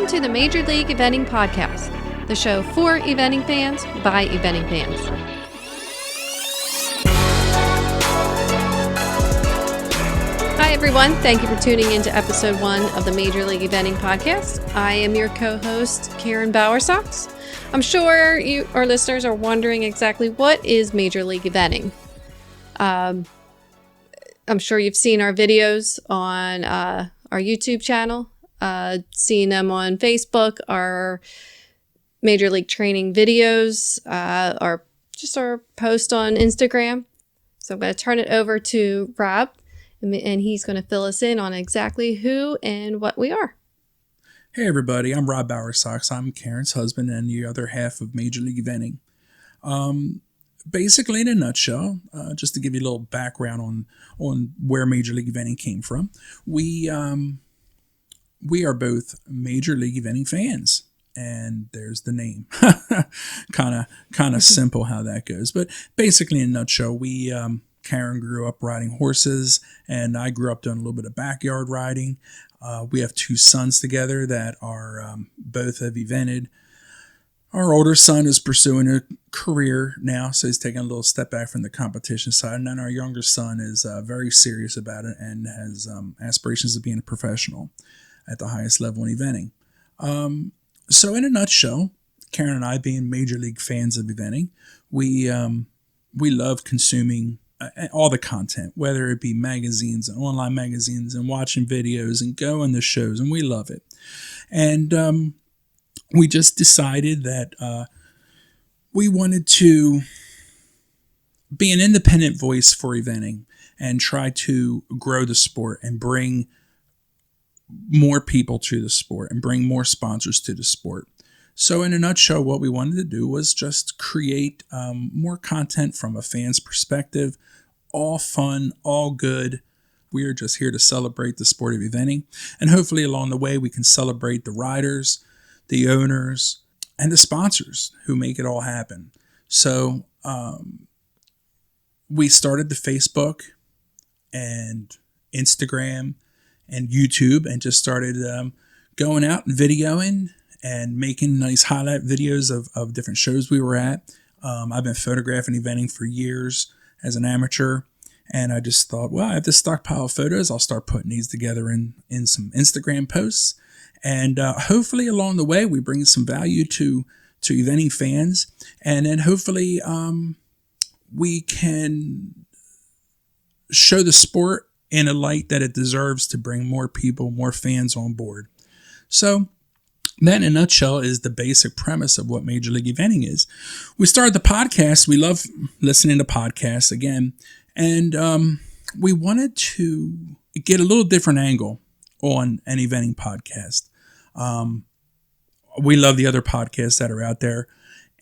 Welcome to the Major League Eventing Podcast, the show for eventing fans by eventing fans. Hi, everyone. Thank you for tuning in to episode 1 of the Major League Eventing Podcast. I am your co-host, Rob Bowersox. I'm sure you, our listeners, are wondering exactly what is Major League Eventing. I'm sure you've seen our videos on our YouTube channel, seen them on Facebook, our Major League Training videos, our post on Instagram. So I'm going to turn it over to Rob, and he's going to fill us in on exactly who and what we are. Hey everybody, I'm Rob Bowersox. I'm Karen's husband and the other half of Major League Eventing. Basically, in a nutshell, just to give you a little background on where Major League Eventing came from, we are both Major League Eventing fans, and there's the name. kind of simple how that goes, but basically, in a nutshell, Karen grew up riding horses, and I grew up doing a little bit of backyard riding. We have 2 sons together that are both have evented. Our older son is pursuing a career now, so he's taking a little step back from the competition side. And then our younger son is very serious about it and has aspirations of being a professional at the highest level in eventing. So in a nutshell, Karen and I, being major league fans of eventing, we love consuming all the content, whether it be magazines and online magazines and watching videos and going to shows, and we love it. And we just decided that we wanted to be an independent voice for eventing and try to grow the sport and bring more people to the sport and bring more sponsors to the sport. So in a nutshell, what we wanted to do was just create more content from a fan's perspective, all fun, all good. We are just here to celebrate the sport of eventing. And hopefully along the way, we can celebrate the riders, the owners, and the sponsors who make it all happen. So we started the Facebook and Instagram and YouTube and just started going out and videoing and making nice highlight videos of different shows we were at. I've been photographing eventing for years as an amateur, and I just thought, well, I have this stockpile of photos. I'll start putting these together in some Instagram posts. And hopefully along the way, we bring some value to eventing fans. And then hopefully we can show the sport in a light that it deserves to bring more people, more fans on board. So that, in a nutshell, is the basic premise of what Major League Eventing is. We started the podcast. We love listening to podcasts again. And we wanted to get a little different angle on an eventing podcast. We love the other podcasts that are out there,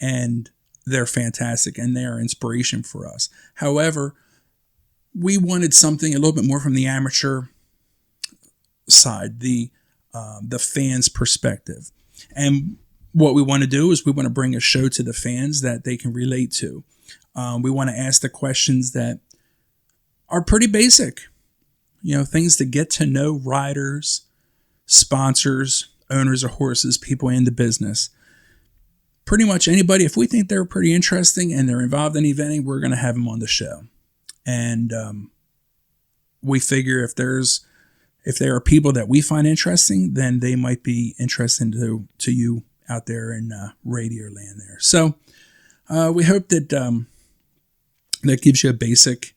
and they're fantastic, and they're inspiration for us. However, we wanted something a little bit more from the amateur side, the fans' perspective. And what we want to do is we want to bring a show to the fans that they can relate to. We want to ask the questions that are pretty basic. Things to get to know riders, sponsors, owners of horses, people in the business. Pretty much anybody, if we think they're pretty interesting and they're involved in eventing, we're going to have them on the show. And we figure if there are people that we find interesting, then they might be interesting to you out there in radio land there. So we hope that that gives you a basic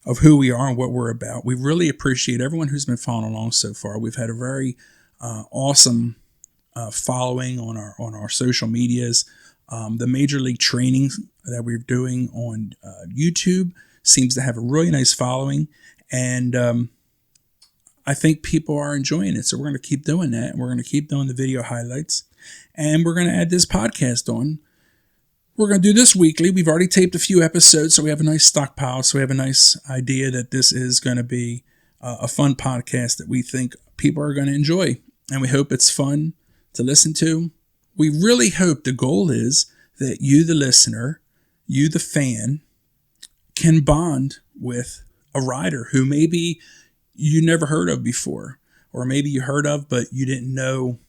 of who we are and what we're about. We really appreciate everyone who's been following along so far. We've had a very awesome following on our social medias. The Major League Training that we're doing on YouTube seems to have a really nice following, and I think people are enjoying it. So we're going to keep doing that, and we're going to keep doing the video highlights, and we're going to add this podcast on. We're going to do this weekly. We've already taped a few episodes, so we have a nice stockpile. So we have a nice idea that this is going to be a fun podcast that we think people are going to enjoy. And we hope it's fun to listen to. We really hope the goal is that you, the listener, you, the fan, can bond with a rider who maybe you never heard of before, or maybe you heard of, but you didn't know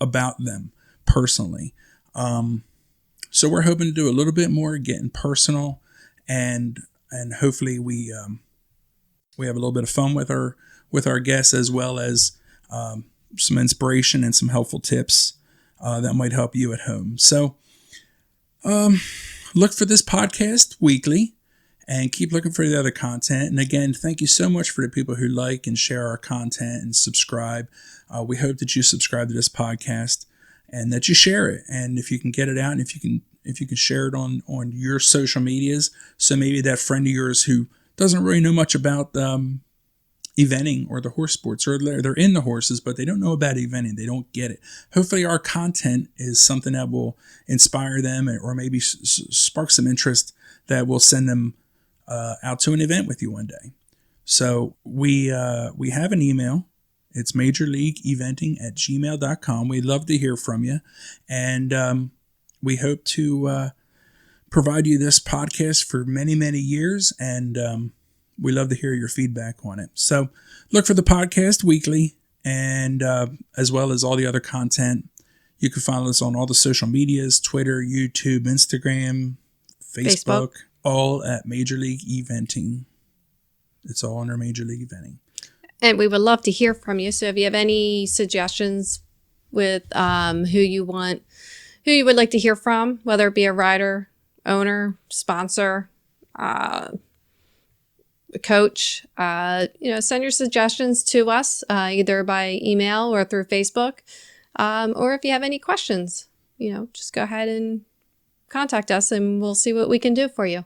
about them personally. So we're hoping to do a little bit more, getting personal, and hopefully we have a little bit of fun with our guests, as well as some inspiration and some helpful tips that might help you at home. So look for this podcast weekly, and keep looking for the other content. And again, thank you so much for the people who like and share our content and subscribe. We hope that you subscribe to this podcast and that you share it. And if you can get it out, and if you can share it on your social medias, so maybe that friend of yours who doesn't really know much about eventing or the horse sports, or they're in the horses, but they don't know about eventing. They don't get it. Hopefully our content is something that will inspire them, or maybe spark some interest that will send them out to an event with you one day. So we have an email. It's majorleagueeventing@gmail.com. We'd love to hear from you. And we hope to provide you this podcast for many, many years. And we love to hear your feedback on it. So look for the podcast weekly, and as well as all the other content. You can follow us on all the social medias: Twitter, YouTube, Instagram, Facebook. All at Major League Eventing. It's all under Major League Eventing. And we would love to hear from you. So if you have any suggestions with who you would like to hear from, whether it be a rider, owner, sponsor, coach, send your suggestions to us either by email or through Facebook. Or if you have any questions, just go ahead and contact us, and we'll see what we can do for you.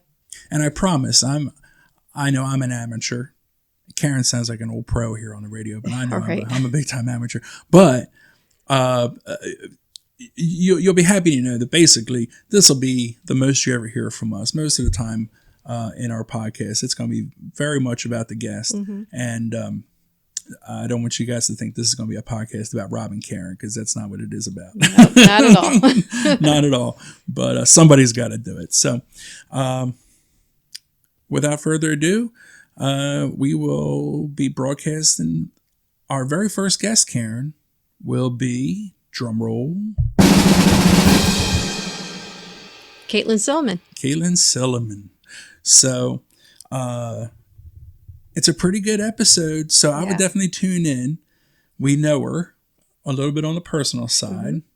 And I promise, I know I'm an amateur. Karen sounds like an old pro here on the radio, but I know I'm a big time amateur. But you'll be happy to know that basically this will be the most you ever hear from us. Most of the time in our podcast, it's going to be very much about the guest. Mm-hmm. And I don't want you guys to think this is going to be a podcast about Rob and Karen, because that's not what it is about. Nope, not at all. Not at all. But somebody's got to do it. So without further ado, we will be broadcasting. Our very first guest, Karen, will be, drum roll, Caitlin Silliman. So it's a pretty good episode, so I would definitely tune in. We know her a little bit on the personal side. Mm-hmm.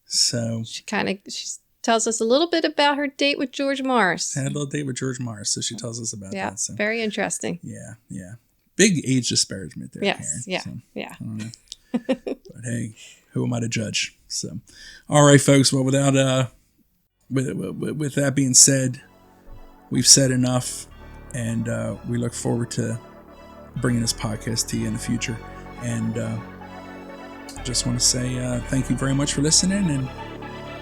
So she tells us a little bit about her date with George Morris. Had a little date with George Morris, so she tells us about that. So. Very interesting. Yeah. Big age disparagement there, yes, Karen. Yeah. I don't know. But hey, who am I to judge? So, all right, folks. Well, with that being said, we've said enough, and we look forward to bringing this podcast to you in the future. And just want to say thank you very much for listening, and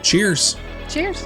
cheers. Cheers.